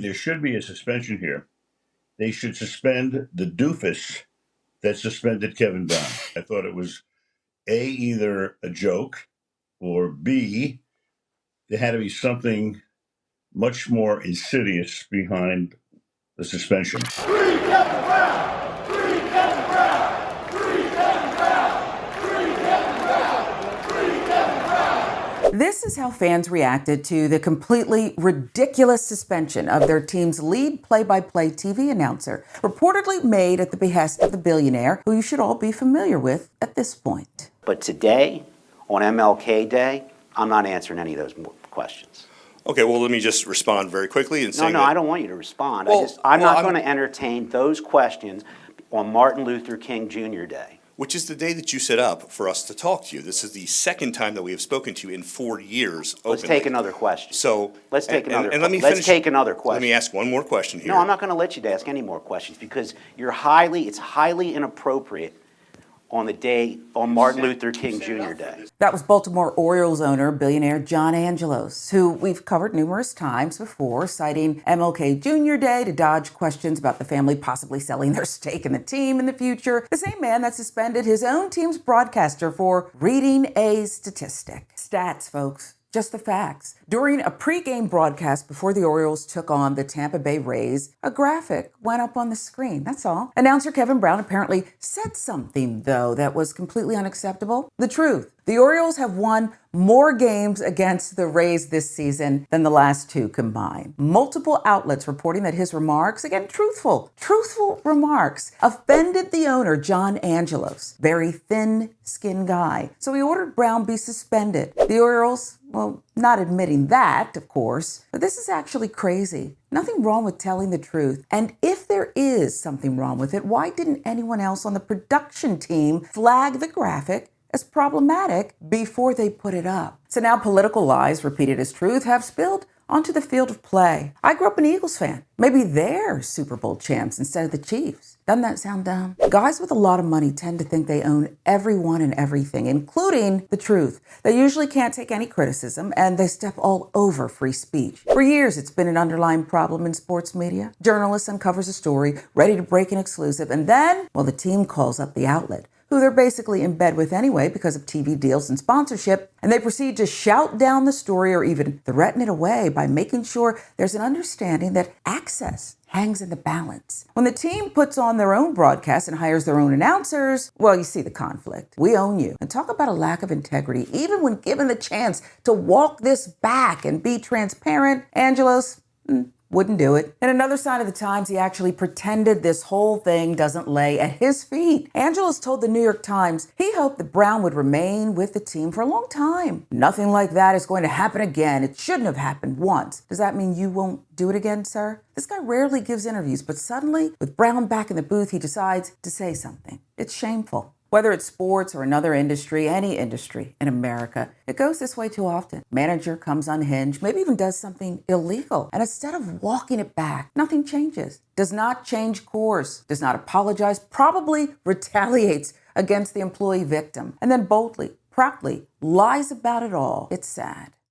There should be a suspension here. They should suspend the doofus that suspended Kevin Brown. I thought it was A, either a joke, or B, there had to be something much more insidious behind the suspension. Free Kevin Brown! Free Kevin Brown! Free Kevin Brown! Free Kevin Brown! Free Kevin Brown! This is how fans reacted to the completely ridiculous suspension of their team's lead play-by-play TV announcer, reportedly made at the behest of the billionaire, who you should all be familiar with at this point. But today, on MLK Day, I'm not answering any of those questions. Okay, well, let me just respond very quickly and say No, I don't want you to respond. Well, I'm not going to entertain those questions on Martin Luther King Jr. Day. Which is the day that you set up for us to talk to you. This is the second time that we have spoken to you in 4 years openly. Let's take another question. So let's take another. And let me let's finish. take another question. Let me ask one more question here. No, I'm not going to let you ask any more questions because it's highly inappropriate on the day, on Martin Luther King Jr. Day. That was Baltimore Orioles owner, billionaire John Angelos, who we've covered numerous times before, citing MLK Jr. Day to dodge questions about the family possibly selling their stake in the team in the future. The same man that suspended his own team's broadcaster for reading a statistic. Stats, folks. Just the facts. During a pregame broadcast before the Orioles took on the Tampa Bay Rays, a graphic went up on the screen, that's all. Announcer Kevin Brown apparently said something, though, that was completely unacceptable. The truth. The Orioles have won more games against the Rays this season than the last two combined. Multiple outlets reporting that his remarks, again, truthful remarks, offended the owner, John Angelos, very thin-skinned guy. So he ordered Brown be suspended. The Orioles, well, not admitting that, of course, but this is actually crazy. Nothing wrong with telling the truth. And if there is something wrong with it, why didn't anyone else on the production team flag the graphic as problematic before they put it up? So now political lies repeated as truth have spilled onto the field of play. I grew up an Eagles fan. Maybe they're Super Bowl champs instead of the Chiefs. Doesn't that sound dumb? Guys with a lot of money tend to think they own everyone and everything, including the truth. They usually can't take any criticism, and they step all over free speech. For years, it's been an underlying problem in sports media. Journalist uncovers a story, ready to break an exclusive, and then, well, the team calls up the outlet, who they're basically in bed with anyway because of TV deals and sponsorship, and they proceed to shout down the story or even threaten it away by making sure there's an understanding that access hangs in the balance. When the team puts on their own broadcast and hires their own announcers, well, you see the conflict. We own you. And talk about a lack of integrity. Even when given the chance to walk this back and be transparent, Angelos wouldn't do it. In another sign of the times, he actually pretended this whole thing doesn't lay at his feet. Angelos told the New York Times he hoped that Brown would remain with the team for a long time. Nothing like that is going to happen again. It shouldn't have happened once. Does that mean you won't do it again, sir? This guy rarely gives interviews, but suddenly, with Brown back in the booth, he decides to say something. It's shameful. Whether it's sports or another industry, any industry in America, it goes this way too often. Manager comes unhinged, maybe even does something illegal. And instead of walking it back, nothing changes. Does not change course, does not apologize, probably retaliates against the employee victim, and then boldly, proudly lies about it all. It's sad.